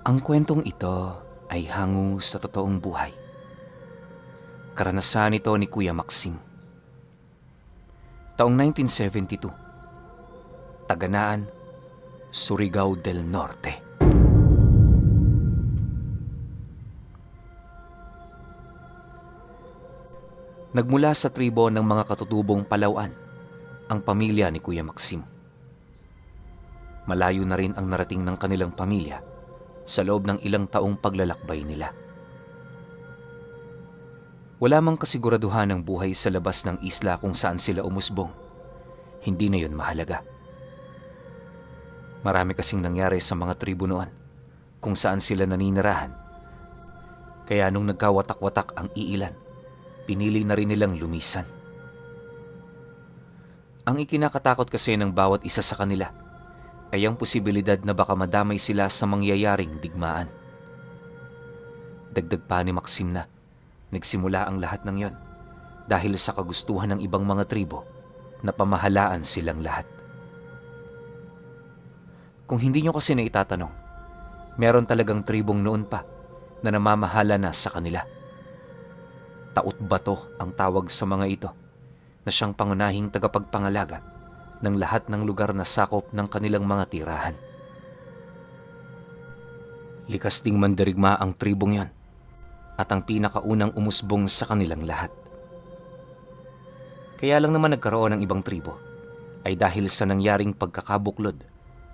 Ang kwentong ito ay hango sa totoong buhay. Karanasan ito ni Kuya Maxim. Taong 1972, Taganaan, Surigao del Norte. Nagmula sa tribo ng mga katutubong Palauan ang pamilya ni Kuya Maxim. Malayo na rin ang narating ng kanilang pamilya sa loob ng ilang taong paglalakbay nila. Wala mang kasiguraduhan ng buhay sa labas ng isla kung saan sila umusbong. Hindi na yun mahalaga. Marami kasing nangyari sa mga tribo noon kung saan sila naninirahan. Kaya nung nagkawatak-watak ang iilan, pinili na rin nilang lumisan. Ang ikinakatakot kasi ng bawat isa sa kanila ay ang posibilidad na baka madamay sila sa mangyayaring digmaan. Dagdag pa ni Maxim na nagsimula ang lahat ng yon dahil sa kagustuhan ng ibang mga tribo na pamahalaan silang lahat. Kung hindi nyo kasi na itatanong, meron talagang tribong noon pa na namamahala na sa kanila. Taot bato ang tawag sa mga ito na siyang pangunahing tagapagpangalaga ng lahat ng lugar na sakop ng kanilang mga tirahan. Likas ding mandirigma ang tribong yon at ang pinakaunang umusbong sa kanilang lahat. Kaya lang naman nagkaroon ng ibang tribo ay dahil sa nangyaring pagkakabuklod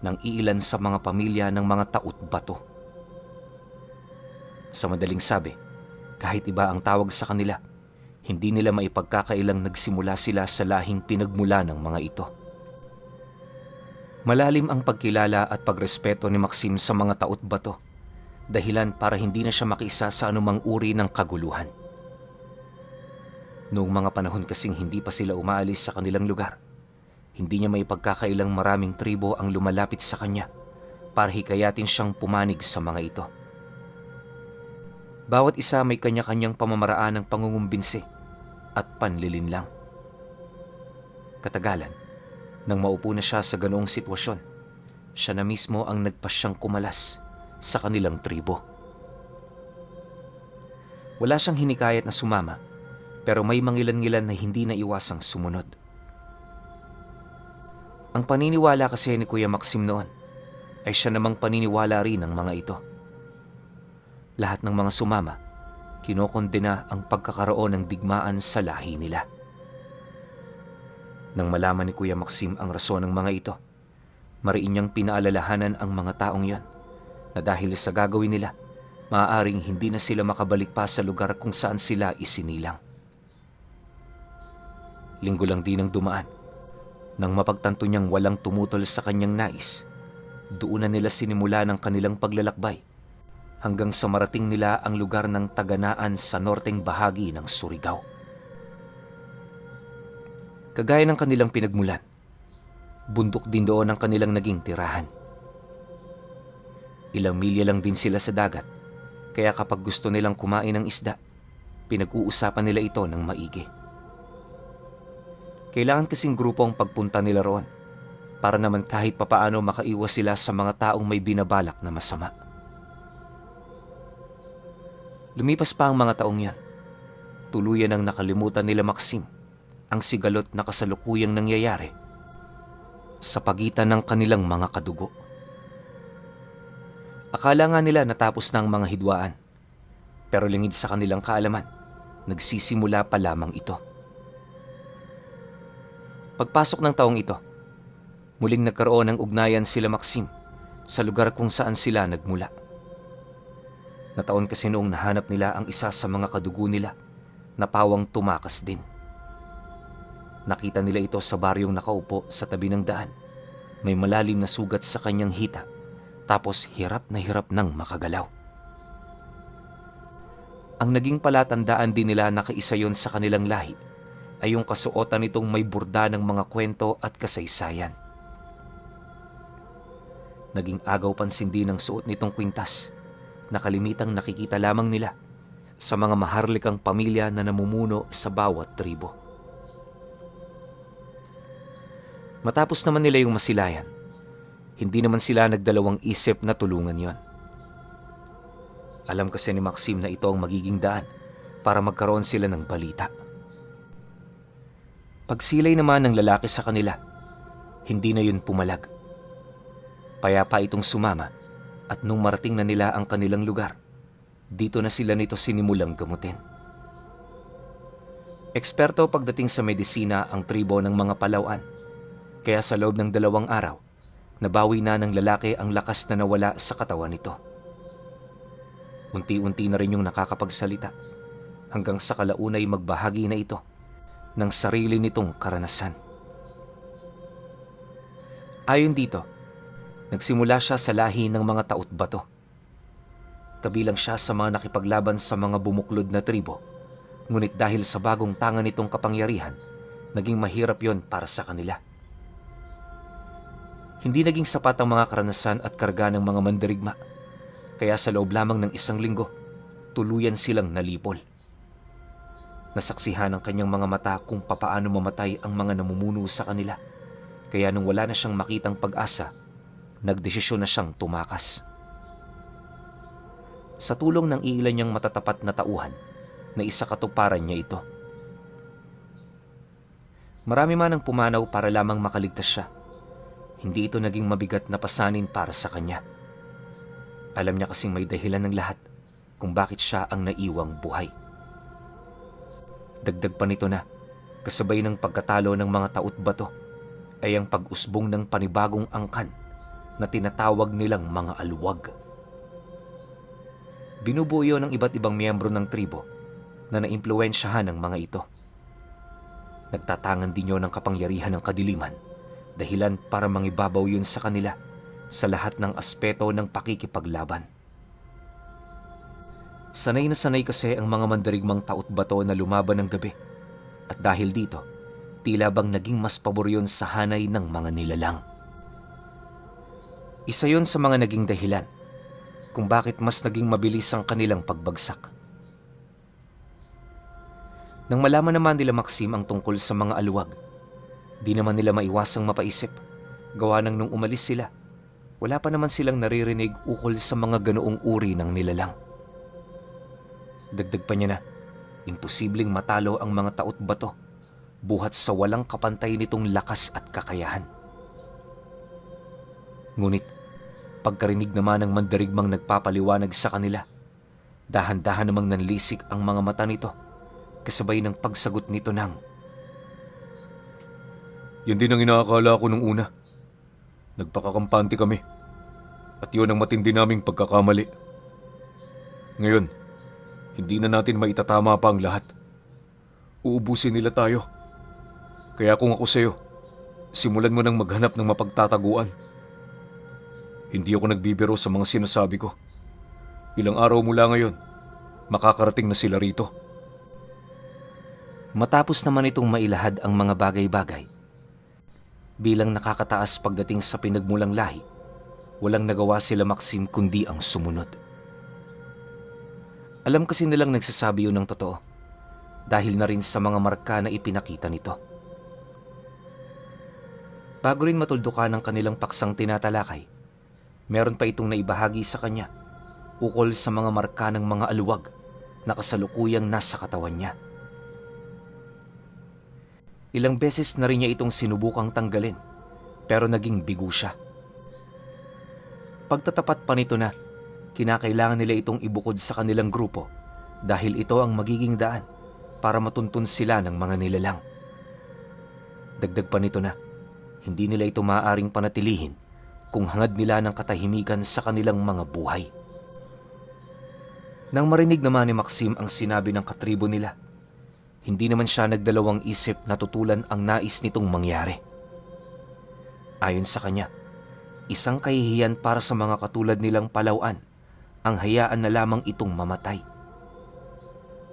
ng iilan sa mga pamilya ng mga taot bato. Sa madaling sabi, kahit iba ang tawag sa kanila, hindi nila maipagkakailang nagsimula sila sa lahing pinagmula ng mga ito. Malalim ang pagkilala at pagrespeto ni Maxim sa mga taot bato, dahilan para hindi na siya makiisa sa anumang uri ng kaguluhan. Noong mga panahon kasing hindi pa sila umaalis sa kanilang lugar, hindi niya maipagkakailang maraming tribo ang lumalapit sa kanya para hikayatin siyang pumanig sa mga ito. Bawat isa may kanya-kanyang pamamaraan ng pangungumbinsi at panlilinlang. Katagalan, nang maupo na siya sa ganoong sitwasyon, siya na mismo ang nagpasyang kumalas sa kanilang tribo. Wala siyang hinikayat na sumama, pero may mangilan-ngilan na hindi na iwasang sumunod. Ang paniniwala kasi ni Kuya Maxim noon ay siya namang paniniwala rin ng mga ito. Lahat ng mga sumama, kinokondena ang pagkakaroon ng digmaan sa lahi nila. Nang malaman ni Kuya Maxim ang rason ng mga ito, mariin niyang pinaalalahanan ang mga taong yon na dahil sa gagawin nila, maaaring hindi na sila makabalik pa sa lugar kung saan sila isinilang. Linggo lang din ang dumaan nang mapagtanto niyang walang tumutol sa kanyang nais. Doon na nila sinimula ng kanilang paglalakbay hanggang sa marating nila ang lugar ng Taganaan sa norteng bahagi ng Surigao. Kagaya ng kanilang pinagmulan, bundok din doon ang kanilang naging tirahan. Ilang milya lang din sila sa dagat, kaya kapag gusto nilang kumain ng isda, pinag-uusapan nila ito ng maigi. Kailangan kasing grupo ang pagpunta nila roon para naman kahit papaano makaiwas sila sa mga taong may binabalak na masama. Lumipas pa ang mga taong yan. Tuluyan ang nakalimutan nila Maxim ang sigalot na kasalukuyang nangyayari sa pagitan ng kanilang mga kadugo. Akala nga nila natapos na ang mga hidwaan, pero lingid sa kanilang kaalaman, nagsisimula pa lamang ito. Pagpasok ng taong ito, muling nagkaroon ng ugnayan sila Maxim sa lugar kung saan sila nagmula. Nataon kasi noong nahanap nila ang isa sa mga kadugo nila na pawang tumakas din. Nakita nila ito sa baryong nakaupo sa tabi ng daan. May malalim na sugat sa kanyang hita, tapos hirap nang makagalaw. Ang naging palatandaan din nila na kaisa yon sa kanilang lahi ay yung kasuotan nitong may burda ng mga kwento at kasaysayan. Naging agaw pansin din ang suot nitong kwintas na kalimitang nakikita lamang nila sa mga maharlikang pamilya na namumuno sa bawat tribo. Matapos naman nila yung masilayan, hindi naman sila nagdalawang isip na tulungan yon. Alam kasi ni Maxim na ito ang magiging daan para magkaroon sila ng balita. Pagsilay naman ng lalaki sa kanila, hindi na yun pumalag. Payapa itong sumama at nung marating na nila ang kanilang lugar, dito na sila nito sinimulang gamutin. Eksperto pagdating sa medisina ang tribo ng mga Palauan, kaya sa loob ng 2 araw, nabawi na ng lalaki ang lakas na nawala sa katawan nito. Unti-unti na rin yung nakakapagsalita hanggang sa kalaunay magbahagi na ito ng sarili nitong karanasan. Ayon dito, nagsimula siya sa lahi ng mga Taot Bato. Kabilang siya sa mga nakipaglaban sa mga bumuklod na tribo, ngunit dahil sa bagong tangan nitong kapangyarihan, naging mahirap yon para sa kanila. Hindi naging sapat ang mga karanasan at karga ng mga mandirigma, kaya sa loob lamang ng 1 linggo, tuluyan silang nalipol. Nasaksihan ng kanyang mga mata kung papaano mamatay ang mga namumuno sa kanila, kaya nung wala na siyang makitang pag-asa, nagdesisyon na siyang tumakas. Sa tulong ng iilan niyang matatapat na tauhan, na isa katuparan niya ito. Marami man ang pumanaw para lamang makaligtas siya. Hindi ito naging mabigat na pasanin para sa kanya. Alam niya kasing may dahilan ng lahat kung bakit siya ang naiwang buhay. Dagdag pa nito na, kasabay ng pagkatalo ng mga Taot Bato, ay ang pag-usbong ng panibagong angkan na tinatawag nilang mga alwag. Binubuo yun ng iba't ibang miyembro ng tribo na naimpluwensyahan ng mga ito. Nagtatangan din yun ng kapangyarihan ng kadiliman, dahilan para mangibabaw yun sa kanila sa lahat ng aspeto ng pakikipaglaban. Sanay na sanay kasi ang mga mandirigmang Taot Bato na lumaban ng gabi, at dahil dito, tila bang naging mas pabor yun sa hanay ng mga nilalang. Isa yun sa mga naging dahilan kung bakit mas naging mabilis ang kanilang pagbagsak. Nang malaman naman nila Maxim ang tungkol sa mga alwag, di naman nila maiwasang mapaisip, gawa ng nung umalis sila, wala pa naman silang naririnig ukol sa mga ganoong uri ng nilalang. Dagdag pa niya na, imposibleng matalo ang mga Taot Bato, buhat sa walang kapantay nitong lakas at kakayahan. Ngunit, pagkarinig naman ng mandirigmang nagpapaliwanag sa kanila, dahan-dahan namang nanlisik ang mga mata nito, kasabay ng pagsagot nito ng, "Yan din ang inaakala ko nung una. Nagpakakampante kami, at yun ang matindi naming pagkakamali. Ngayon, hindi na natin maitatama pa ang lahat. Uubusin nila tayo. Kaya kung ako sa'yo, simulan mo nang maghanap ng mapagtataguan. Hindi ako nagbibiro sa mga sinasabi ko. Ilang araw mula ngayon, makakarating na sila rito." Matapos naman itong mailahad ang mga bagay-bagay, bilang nakakataas pagdating sa pinagmulang lahi, walang nagawa sila Maxim kundi ang sumunod. Alam kasi nilang nagsasabi yun ng totoo, dahil na rin sa mga marka na ipinakita nito. Bago rin matuldukan ang kanilang paksang tinatalakay, meron pa itong naibahagi sa kanya ukol sa mga marka ng mga alwag na kasalukuyang nasa katawan niya. Ilang beses na rin niya itong sinubukang tanggalin, pero naging bigo siya. Pagtatapat pa nito na, kinakailangan nila itong ibukod sa kanilang grupo dahil ito ang magiging daan para matuntun sila ng mga nilalang. Dagdag pa nito na, hindi nila ito maaaring panatilihin kung hangad nila ng katahimikan sa kanilang mga buhay. Nang marinig naman ni Maxim ang sinabi ng katribo nila, hindi naman siya nagdalawang isip na tutulan ang nais nitong mangyari. Ayon sa kanya, isang kahihiyan para sa mga katulad nilang Palauan ang hayaan na lamang itong mamatay.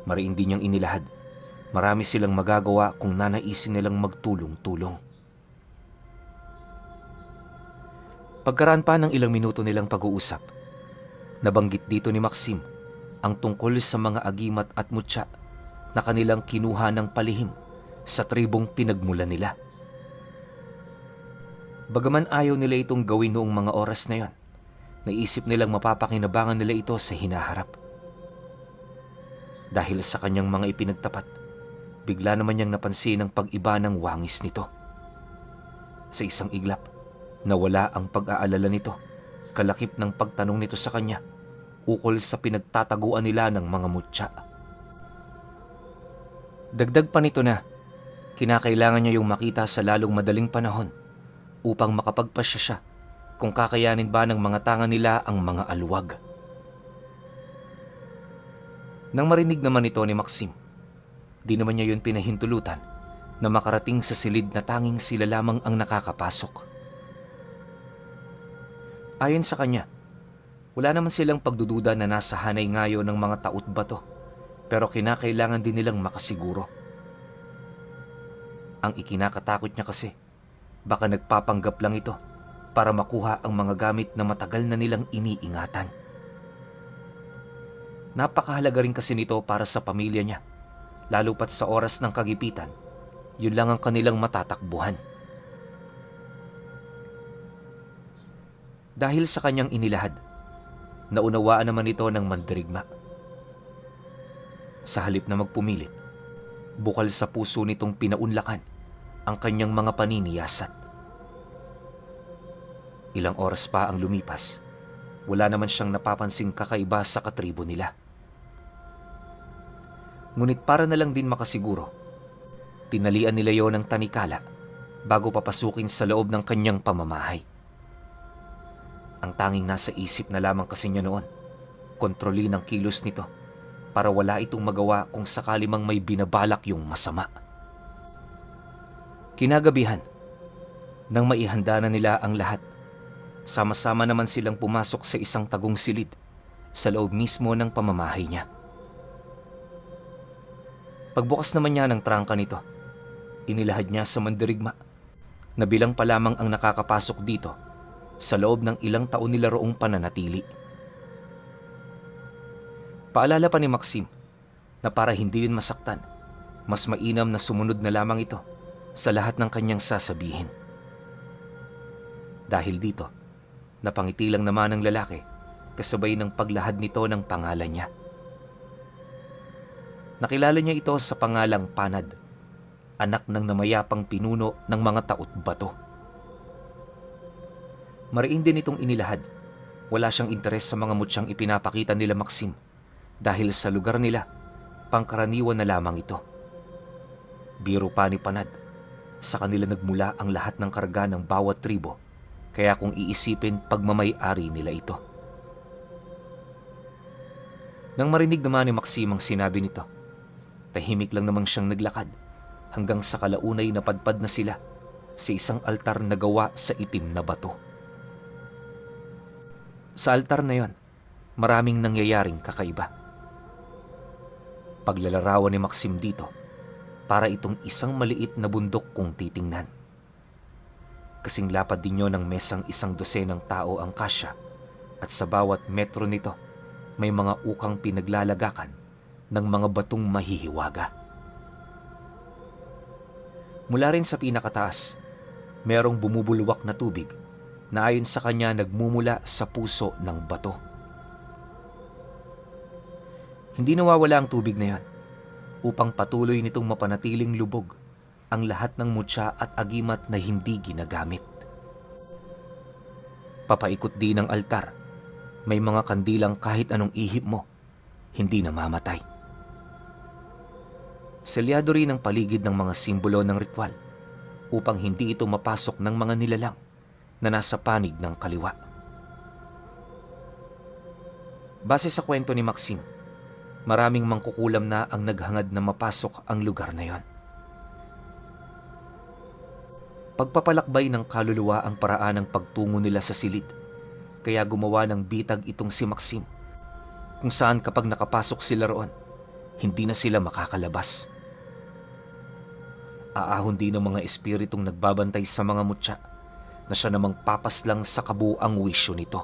Mariin din niyang inilahad, marami silang magagawa kung nanaisin nilang magtulong-tulong. Pagkaraan pa ng ilang minuto nilang pag-uusap, nabanggit dito ni Maxim ang tungkol sa mga agimat at mutya na kanilang kinuha ng palihim sa tribong pinagmulan nila. Bagaman ayaw nila itong gawin noong mga oras na yon, naisip nilang mapapakinabangan nila ito sa hinaharap. Dahil sa kanyang mga ipinagtapat, bigla naman niyang napansin ang pag-iba ng wangis nito. Sa isang iglap, nawala ang pag-aalala nito, kalakip ng pagtanong nito sa kanya, ukol sa pinagtataguan nila ng mga mutya. Dagdag pa nito na, kinakailangan niya yung makita sa lalong madaling panahon upang makapagpasya siya kung kakayanin ba ng mga tanga nila ang mga alwag. Nang marinig naman ito ni Maxim, di naman niya yun pinahintulutan na makarating sa silid na tanging sila lamang ang nakakapasok. Ayon sa kanya, wala naman silang pagdududa na nasa hanay ngayo ng mga taot bato, pero kinakailangan din nilang makasiguro. Ang ikinakatakot niya kasi, baka nagpapanggap lang ito para makuha ang mga gamit na matagal na nilang iniingatan. Napakahalaga rin kasi nito para sa pamilya niya, lalo pat sa oras ng kagipitan, yun lang ang kanilang matatakbuhan. Dahil sa kanyang inilahad, naunawaan naman ito ng mandirigma. Sa halip na magpumilit, bukal sa puso nitong pinaunlakan ang kanyang mga paniniyasat. Ilang oras pa ang lumipas, wala naman siyang napapansing kakaiba sa katribo nila. Ngunit para na lang din makasiguro, tinalian nila yon ng tanikala bago papasukin sa loob ng kanyang pamamahay. Ang tanging nasa isip na lamang kasi niya noon, kontrolin ang kilos nito para wala itong magawa kung sakali mang may binabalak yung masama. Kinagabihan, nang maihanda na nila ang lahat, sama-sama naman silang pumasok sa isang tagong silid sa loob mismo ng pamamahay niya. Pagbukas naman niya ng trangka nito, inilahad niya sa mandirigma na bilang pa lamang ang nakakapasok dito sa loob ng ilang taon nila roong pananatili. Paalala pa ni Maxim na para hindi yun masaktan, mas mainam na sumunod na lamang ito sa lahat ng kanyang sasabihin. Dahil dito, napangiti lang naman ang lalaki kasabay ng paglahad nito ng pangalan niya. Nakilala niya ito sa pangalang Panad, anak ng namayapang pinuno ng mga taot bato. Mariin din itong inilahad. Wala siyang interes sa mga mutyang ipinapakita nila Maxim dahil sa lugar nila, pangkaraniwan na lamang ito. Biro pa ni Panad, sa kanila nagmula ang lahat ng karga ng bawat tribo, kaya kung iisipin, pagmamay-ari nila ito. Nang marinig naman ni Maxim ang sinabi nito, tahimik lang namang siyang naglakad hanggang sa kalaunay napadpad na sila sa isang altar na gawa sa itim na bato. Sa altar na yon, maraming nangyayaring kakaiba. Paglalarawan ni Maxim dito, para itong isang maliit na bundok kung titingnan. Kasing lapad din yon ng mesang 100 tao ang kasya, at sa bawat metro nito, may mga ukang pinaglalagakan ng mga batong mahihiwaga. Mula rin sa pinakataas, merong bumubulwak na tubig na ayon sa kanya nagmumula sa puso ng bato. Hindi nawawala ang tubig na yan upang patuloy nitong mapanatiling lubog ang lahat ng mutya at agimat na hindi ginagamit. Papaikot din ng altar, may mga kandilang kahit anong ihip mo, hindi namamatay. Selyado rin ang paligid ng mga simbolo ng ritual upang hindi ito mapasok ng mga nilalang na nasa panig ng kaliwa. Base sa kwento ni Maxim, maraming mangkukulam na ang naghangad na mapasok ang lugar na yon. Pagpapalakbay ng kaluluwa ang paraan ng pagtungo nila sa silid, kaya gumawa ng bitag itong si Maxim, kung saan kapag nakapasok sila roon, hindi na sila makakalabas. Aahon din ng mga espiritong nagbabantay sa mga mutya na siya namang papaslang sa kabuang wisyo nito.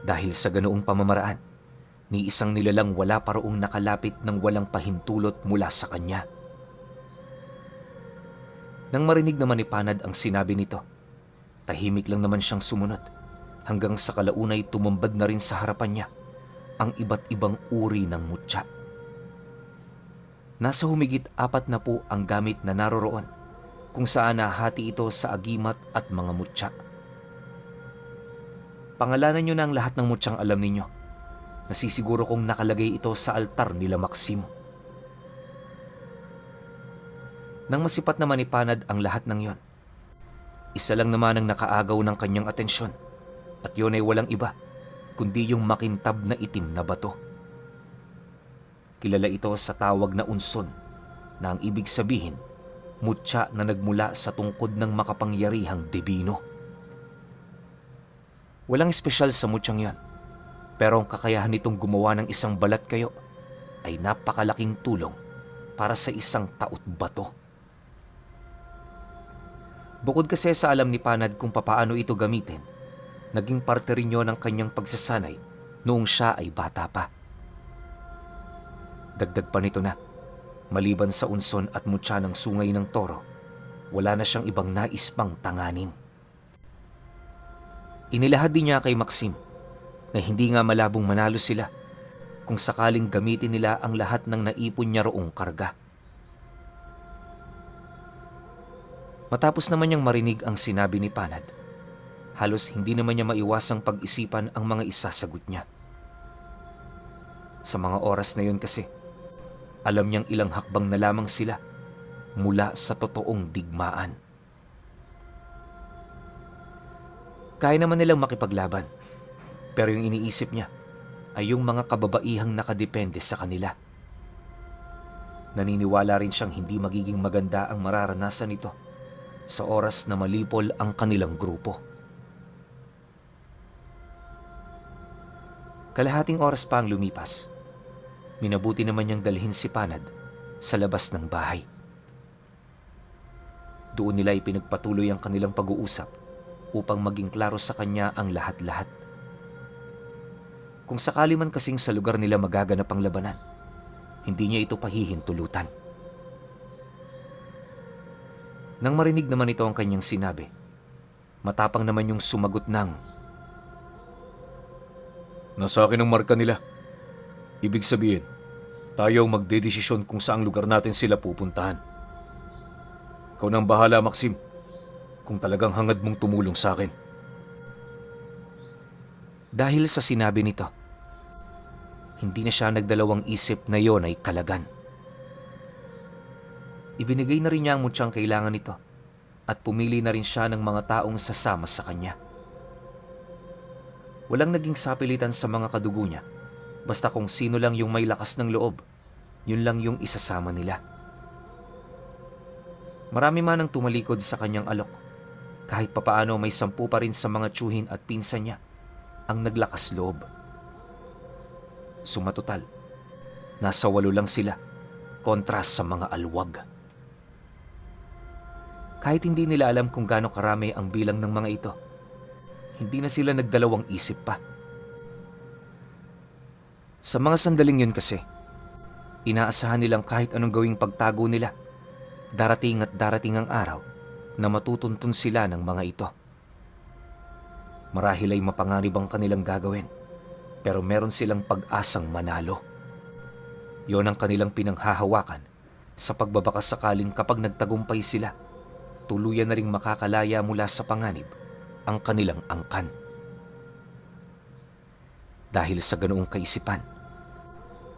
Dahil sa ganoong pamamaraan, ni isang nilalang wala pa roong nakalapit ng walang pahintulot mula sa kanya. Nang marinig naman ni Panad ang sinabi nito, tahimik lang naman siyang sumunod hanggang sa kalaunay tumambad na rin sa harapan niya ang iba't ibang uri ng mutya. Nasa humigit 40 ang gamit na naroroon, kung saan nahati ito sa agimat at mga mutya. Pangalanan nyo na ang lahat ng mutyang alam ninyo. Nasisiguro kong nakalagay ito sa altar nila Maxim. Nang masipat na manipanad ang lahat ng yon, isa lang naman ang nakaagaw ng kanyang atensyon, at yun ay walang iba kundi yung makintab na itim na bato. Kilala ito sa tawag na unson, na ang ibig sabihin, mutya na nagmula sa tungkod ng makapangyarihang debino. Walang espesyal sa mutyang yon, pero ang kakayahan nitong gumawa ng isang balat kayo ay napakalaking tulong para sa isang taot bato. Bukod kasi sa alam ni Panad kung papaano ito gamitin, naging parte rin yun ng kanyang pagsasanay noong siya ay bata pa. Dagdag pa nito na, maliban sa unson at mutya ng sungay ng toro, wala na siyang ibang nais pang tanganin. Inilahad din niya kay Maxim na hindi nga malabong manalo sila kung sakaling gamitin nila ang lahat ng naipon niya roong karga. Matapos naman niyang marinig ang sinabi ni Panad, halos hindi naman niya maiwasang pag-isipan ang mga isasagot niya. Sa mga oras na yun kasi, alam niyang ilang hakbang na lamang sila mula sa totoong digmaan. Kaya naman nilang makipaglaban, pero yung iniisip niya ay yung mga kababaihang nakadepende sa kanila. Naniniwala rin siyang hindi magiging maganda ang mararanasan nito sa oras na malipol ang kanilang grupo. Kalahating oras pa ang lumipas. Minabuti naman niyang dalhin si Panad sa labas ng bahay. Doon nila ipinagpatuloy ang kanilang pag-uusap upang maging klaro sa kanya ang lahat-lahat. Kung sakali man kasing sa lugar nila magaganap ang labanan, hindi niya ito pahihintulutan. Nang marinig naman ito ang kanyang sinabi, matapang naman yung sumagot ng, "Nasa akin ang marka nila. Ibig sabihin, tayo ang magdedesisyon kung saang lugar natin sila pupuntahan. Ikaw nang bahala, Maxim, kung talagang hangad mong tumulong sa akin." Dahil sa sinabi nito, hindi na siya nagdalawang isip na yon ay kalagan. Ibinigay na rin niya ang mutyang kailangan nito at pumili na rin siya ng mga taong sasama sa kanya. Walang naging sapilitan sa mga kadugo niya, basta kung sino lang yung may lakas ng loob, yun lang yung isasama nila. Marami man ang tumalikod sa kanyang alok, kahit papaano may 10 pa rin sa mga tiyuhin at pinsan niya ang naglakas loob. Sumatotal, nasa 8 lang sila kontra sa mga alwag. Kahit hindi nila alam kung gaano karami ang bilang ng mga ito, hindi na sila nagdalawang isip pa. Sa mga sandaling yun kasi, inaasahan nilang kahit anong gawing pagtago nila, darating at darating ang araw na matutuntun sila ng mga ito. Marahil ay mapanganib ang kanilang gagawin, pero meron silang pag-asang manalo. Yon ang kanilang pinanghahawakan sa pagbabakas sakaling kapag nagtagumpay sila, tuluyan na ring makakalaya mula sa panganib ang kanilang angkan. Dahil sa ganoong kaisipan,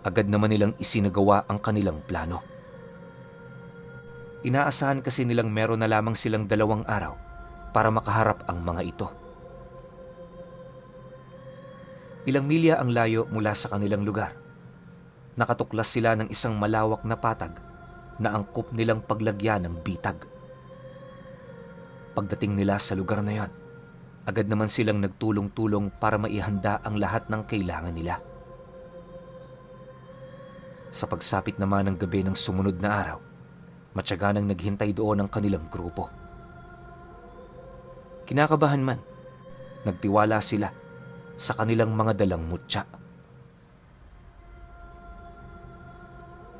agad naman nilang isinagawa ang kanilang plano. Inaasahan kasi nilang meron na lamang silang 2 araw para makaharap ang mga ito. Ilang milya ang layo mula sa kanilang lugar. Nakatuklas sila ng isang malawak na patag na angkop nilang paglagyan ng bitag. Pagdating nila sa lugar na yon, agad naman silang nagtulong-tulong para maihanda ang lahat ng kailangan nila. Sa pagsapit naman ng gabi ng sumunod na araw, matyaga nang naghintay doon ang kanilang grupo. Kinakabahan man, nagtiwala sila sa kanilang mga dalang mutya.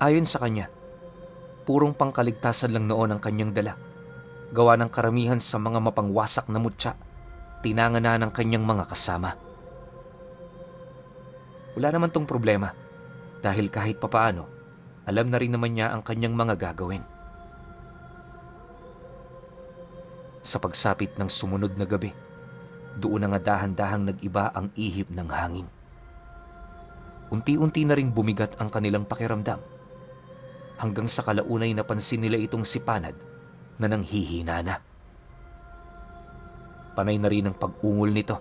Ayon sa kanya, purong pangkaligtasan lang noon ang kanyang dala. Gawa ng karamihan sa mga mapangwasak na mutya, tinanga na ng kanyang mga kasama. Wala naman tong problema dahil kahit papaano, alam na rin naman niya ang kanyang mga gagawin. Sa pagsapit ng sumunod na gabi, doon na nga dahan-dahang nag-iba ang ihip ng hangin. Unti-unti na ring bumigat ang kanilang pakiramdam hanggang sa kalaunay napansin nila itong si Panad na nanghihina na. Panay na rin ang pag-ungol nito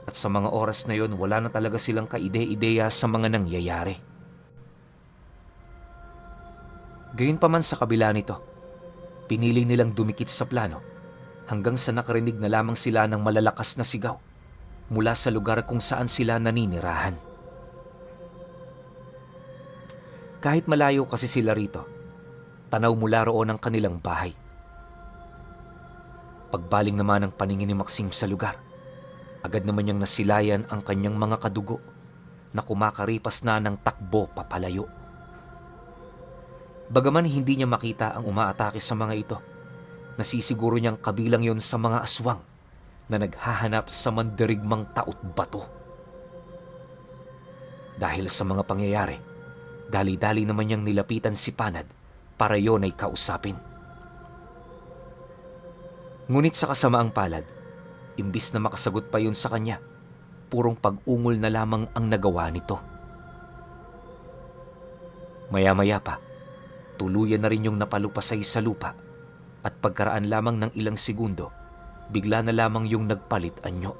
at sa mga oras na yon wala na talaga silang kaide-ideya sa mga nangyayari. Gayunpaman sa kabila nito, pinili nilang dumikit sa plano hanggang sa nakarinig na lamang sila ng malalakas na sigaw mula sa lugar kung saan sila naninirahan. Kahit malayo kasi sila rito, tanaw mula roon ang kanilang bahay. Pagbaling naman ng paningin ni Maxim sa lugar, agad naman niyang nasilayan ang kanyang mga kadugo na kumakaripas na ng takbo papalayo. Bagaman hindi niya makita ang umaatake sa mga ito, nasisiguro niyang kabilang yon sa mga aswang na naghahanap sa mandirigmang taot bato. Dahil sa mga pangyayari, dali-dali naman niyang nilapitan si Panad para yon ay kausapin. Ngunit sa kasamaang palad, imbis na makasagot pa yun sa kanya, purong pag-ungol na lamang ang nagawa nito. Maya-maya pa, tuluyan na rin yung napalupasay sa lupa at pagkaraan lamang ng ilang segundo, bigla na lamang yung nagpalit anyo.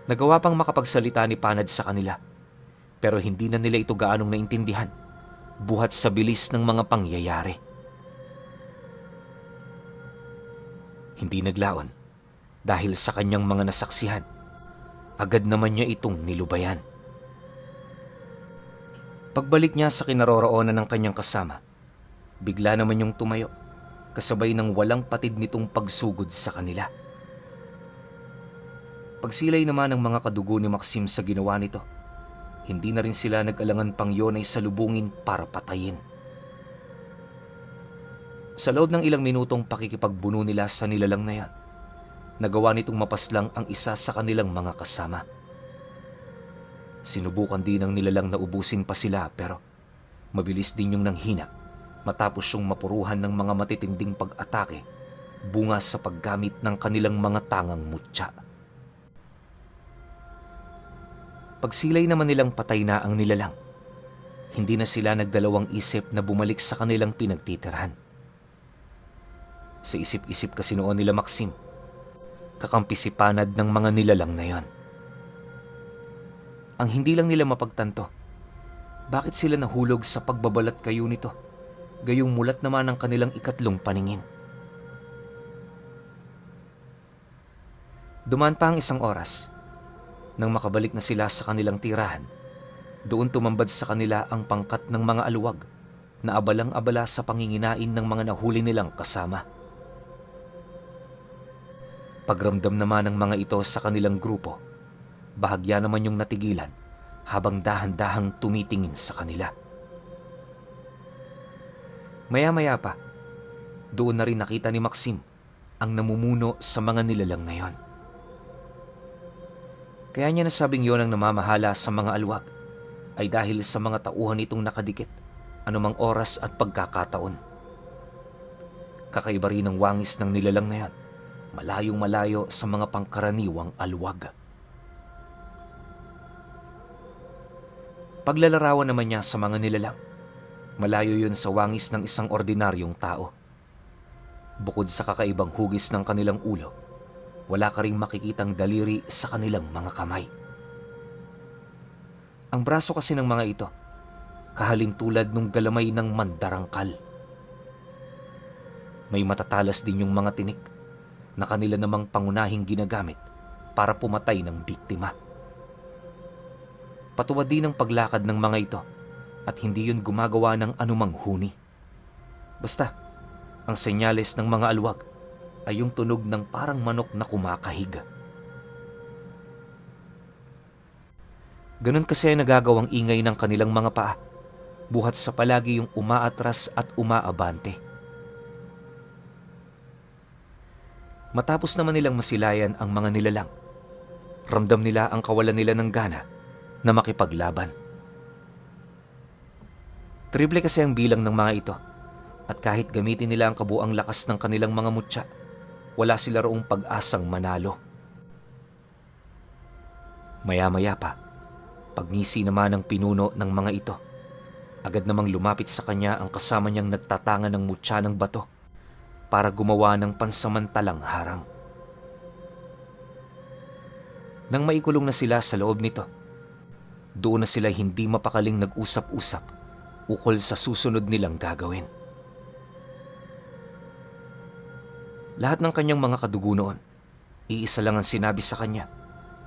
Nagawa pang makapagsalita ni Panad sa kanila, pero hindi na nila ito gaanong naintindihan, buhat sa bilis ng mga pangyayari. Hindi naglaon dahil sa kanyang mga nasaksihan, agad naman niya itong nilubayan. Pagbalik niya sa kinaroroonan ng kanyang kasama, bigla naman yung tumayo, kasabay ng walang patid nitong pagsugod sa kanila. Pagsilay naman ng mga kadugo ni Maxim sa ginawa nito, hindi na rin sila nag-alangan pang yon ay salubungin para patayin. Sa loob ng ilang minutong pakikipagbuno nila sa nilalang na yan, nagawa nitong mapaslang ang isa sa kanilang mga kasama. Sinubukan din ng nilalang na ubusin pa sila pero mabilis din yung nanghina matapos yung mapuruhan ng mga matitinding pag-atake bunga sa paggamit ng kanilang mga tangang mutya. Pagsilay naman nilang patay na ang nilalang, hindi na sila nagdalawang isip na bumalik sa kanilang pinagtitirhan. Sa isip-isip kasi noon nila Maxim, kakampi si Panad ng mga nilalang na yon. Ang hindi lang nila mapagtanto, bakit sila nahulog sa pagbabalat kayo nito, gayong mulat naman ang kanilang ikatlong paningin. Dumaan pa ang isang oras, nang makabalik na sila sa kanilang tirahan, doon tumambad sa kanila ang pangkat ng mga aluwag na abalang-abala sa panginginain ng mga nahuli nilang kasama. Pagramdam naman ng mga ito sa kanilang grupo, bahagya naman yung natigilan habang dahan-dahang tumitingin sa kanila. Maya-maya pa, doon na rin nakita ni Maxim ang namumuno sa mga nilalang na yon. Kaya niya nasabing yon ang namamahala sa mga alwag ay dahil sa mga tauhan itong nakadikit anumang oras at pagkakataon. Kakaiba rin ang wangis ng nilalang na yon, malayong malayo sa mga pangkaraniwang alwag. Paglalarawan naman niya sa mga nilalang, malayo yun sa wangis ng isang ordinaryong tao. Bukod sa kakaibang hugis ng kanilang ulo, wala ka ring makikitang daliri sa kanilang mga kamay. Ang braso kasi ng mga ito, kahalin tulad ng galamay ng mandarangkal. May matatalas din yung mga tinik na kanila namang pangunahing ginagamit para pumatay ng biktima. Patuwad din ang paglakad ng mga ito at hindi yun gumagawa ng anumang huni. Basta, ang senyales ng mga alwag ay yung tunog ng parang manok na kumakahig. Ganon kasi ay nagagawang ingay ng kanilang mga paa, buhat sa palagi yung umaatras at umaabante. Matapos naman nilang masilayan ang mga nilalang, Ramdam nila ang kawalan nila ng gana na makipaglaban. Triple kasi ang bilang ng mga ito, at kahit gamitin nila ang kabuang lakas ng kanilang mga mutya, wala sila roong pag-asang manalo. Maya-maya pa, pagngisi naman ng pinuno ng mga ito, agad namang lumapit sa kanya ang kasama niyang nagtatanga ng mutya ng bato para gumawa ng pansamantalang harang. Nang maikulong na sila sa loob nito, doon na sila hindi mapakaling nag-usap-usap ukol sa susunod nilang gagawin. Lahat ng kanyang mga kadugo noon, iisa lang ang sinabi sa kanya,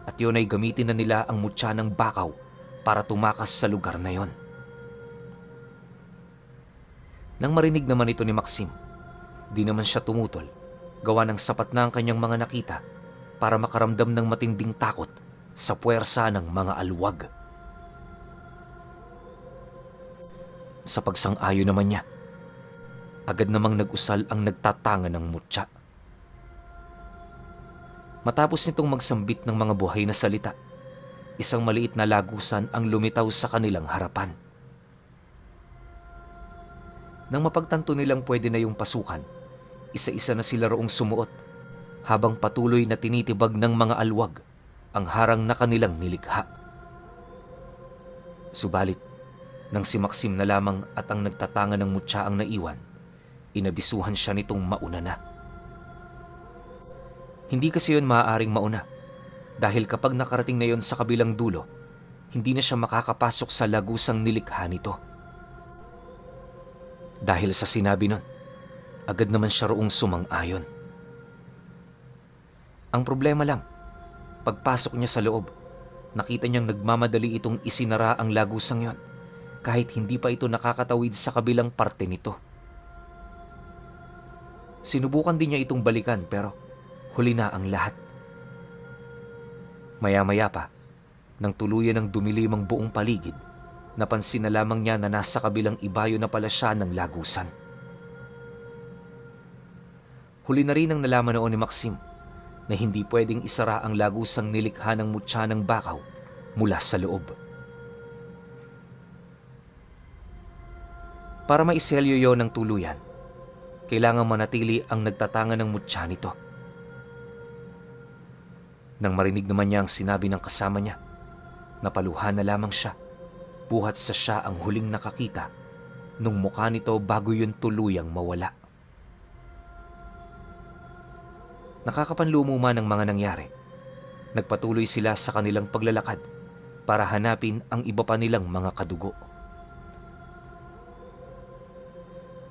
at yun ay gamitin na nila ang mutya ng bakaw para tumakas sa lugar na yon. Nang marinig naman ito ni Maxim, di naman siya tumutol, gawa ng sapat na ang kanyang mga nakita para makaramdam ng matinding takot sa puwersa ng mga alwag. Sa pagsang-ayon naman niya, agad namang nag-usal ang nagtatanga ng mutya. Matapos nitong magsambit ng mga buhay na salita, isang maliit na lagusan ang lumitaw sa kanilang harapan. Nang mapagtanto nilang pwede na yung pasukan, isa-isa na sila roong sumuot habang patuloy na tinitibag ng mga alwag ang harang na kanilang nilikha. Subalit, nang si Maxim na lamang at ang nagtatanga ng mutya ang naiwan, inabisuhan siya nitong mauna na. Hindi kasi yun maaaring mauna dahil kapag nakarating na yon sa kabilang dulo, hindi na siya makakapasok sa lagusang nilikha nito. Dahil sa sinabi nun, agad naman siya roong sumang-ayon. Ang problema lang, pagpasok niya sa loob, nakita niyang nagmamadali itong isinara ang lagusang yon kahit hindi pa ito nakakatawid sa kabilang parte nito. Sinubukan din niya itong balikan pero huli na ang lahat. Maya-maya pa, nang tuluyan ng dumilim ang buong paligid, napansin na lamang niya na nasa kabilang ibayo na pala siya ng lagusan. Huli na rin ang nalaman noon ni Maxim na hindi pwedeng isara ang lagusang nilikha ng mutya ng bakaw mula sa loob. Para maiselyo yon ng tuluyan, kailangan manatili ang nagtatanga ng mutya nito. Nang marinig naman niya ang sinabi ng kasama niya, napaluhan na lamang siya, buhat sa siya ang huling nakakita nung mukha nito bago yun tuluyang mawala. Nakakapanlumo man ang mga nangyari, nagpatuloy sila sa kanilang paglalakad para hanapin ang iba pa nilang mga kadugo.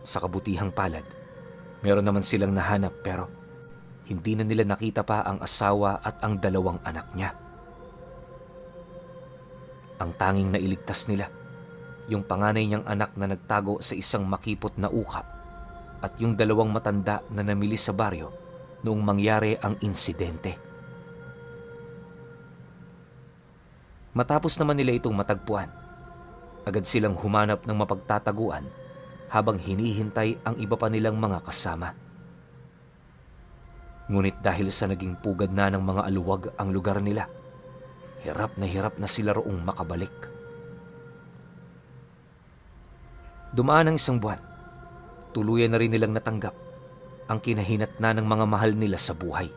Sa kabutihang palad, meron naman silang nahanap pero hindi na nila nakita pa ang asawa at ang dalawang anak niya. Ang tanging nailigtas nila, yung panganay niyang anak na nagtago sa isang makipot na uka at yung dalawang matanda na namili sa baryo noong mangyari ang insidente. Matapos naman nila itong matagpuan, agad silang humanap ng mapagtataguan habang hinihintay ang iba pa nilang mga kasama. Ngunit dahil sa naging pugad na ng mga aluwag ang lugar nila, hirap na sila roong makabalik. Dumaan ang isang buwan, tuluyan na rin nilang natanggap ang kinahinatnan ng mga mahal nila sa buhay.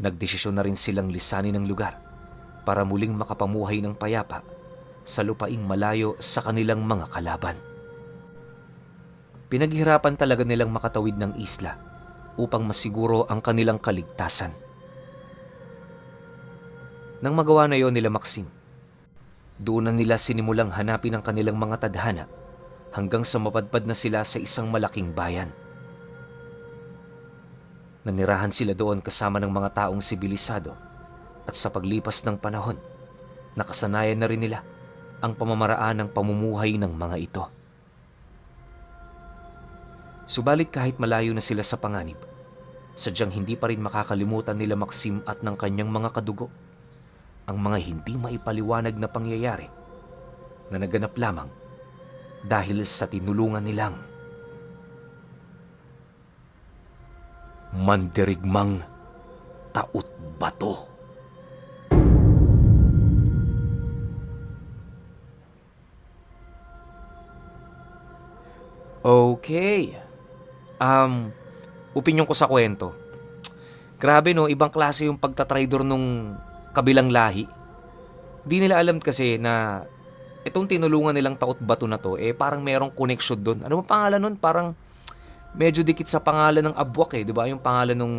Nagdesisyon na rin silang lisanin ang lugar para muling makapamuhay ng payapa sa lupaing malayo sa kanilang mga kalaban. Pinaghirapan talaga nilang makatawid ng isla upang masiguro ang kanilang kaligtasan. Nang magawa na yon nila Maxim, doon na nila sinimulang hanapin ang kanilang mga tadhana hanggang sa mapadpad na sila sa isang malaking bayan. Nanirahan sila doon kasama ng mga taong sibilisado at sa paglipas ng panahon, nakasanayan na rin nila ang pamamaraan ng pamumuhay ng mga ito. Subalit kahit malayo na sila sa panganib, sadyang hindi pa rin makakalimutan nila Maxim at ng kanyang mga kadugo ang mga hindi maipaliwanag na pangyayari na naganap lamang dahil sa tinulungan nilang mandirigmang taot-bato. Okay. Um, Opinyon ko sa kwento. Grabe no, ibang klase yung pagtatraidor nung kabilang lahi. Di nila alam kasi na itong tinulungan nilang taot bato na to, parang merong connection doon. Ano bang pangalan nun? Parang medyo dikit sa pangalan ng Abwak di ba? Yung pangalan nung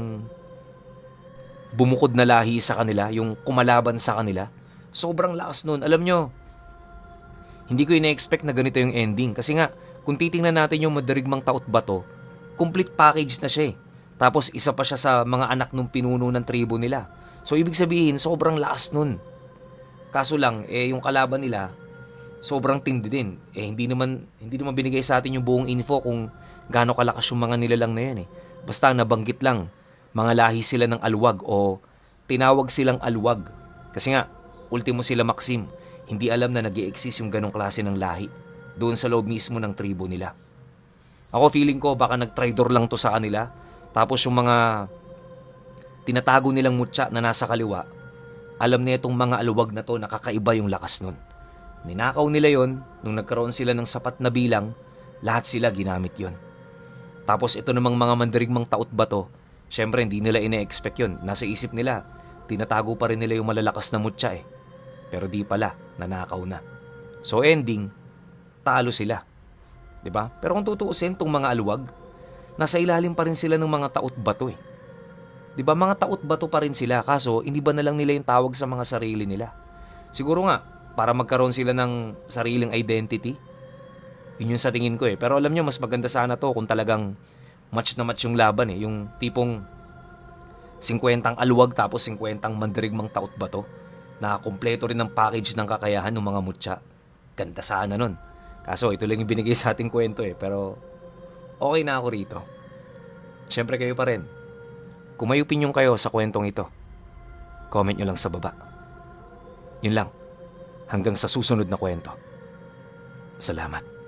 bumukod na lahi sa kanila, yung kumalaban sa kanila. Sobrang lakas nun. Alam nyo, hindi ko ina-expect na ganito yung ending. Kasi nga, kung titingnan natin yung madarigmang taot bato, complete package na siya. Tapos isa pa siya sa mga anak nung pinuno ng tribo nila. So ibig sabihin, sobrang lakas nun. Kaso lang, yung kalaban nila, sobrang tindi din. Hindi naman binigay sa atin yung buong info kung gaano kalakas yung mga nilalang na yan Basta nabanggit lang, mga lahi sila ng alwag o tinawag silang alwag. Kasi nga, ultimo sila Maxim, hindi alam na nag-i-exist yung ganong klase ng lahi doon sa loob mismo ng tribo nila. Ako feeling ko baka nag-traidor lang to sa kanila. Tapos yung mga tinatago nilang mutya na nasa kaliwa, alam na itong mga alwag na to nakakaiba yung lakas nun. Ninakaw nila yon nung nagkaroon sila ng sapat na bilang, lahat sila ginamit yon. Tapos ito namang mga mandirigmang taot bato, syempre hindi nila ina-expect yon. Nasa isip nila, tinatago pa rin nila yung malalakas na mutya Pero di pala, nanakaw na. So ending, talo sila. 'Di ba? Pero kung tutuusin tong mga alwag, nasa ilalim pa rin sila ng mga taot bato 'Di ba? Mga taot bato pa rin sila, kaso hindi ba na lang nila yung tawag sa mga sarili nila? Siguro nga para magkaroon sila ng sariling identity. Yun yung sa tingin ko Pero alam nyo, mas maganda sana to kung talagang match na match yung laban Yung tipong 50 alwag tapos 50 mandirigmang taot bato na kumpleto rin ng package ng kakayahan ng mga mutya. Ganda sana nun. Kaso ito lang yung binigay sa ating kwento Pero okay na ako rito. Siyempre kayo pa rin. Kung may opinion kayo sa kwentong ito, comment nyo lang sa baba. Yun lang. Hanggang sa susunod na kwento. Salamat.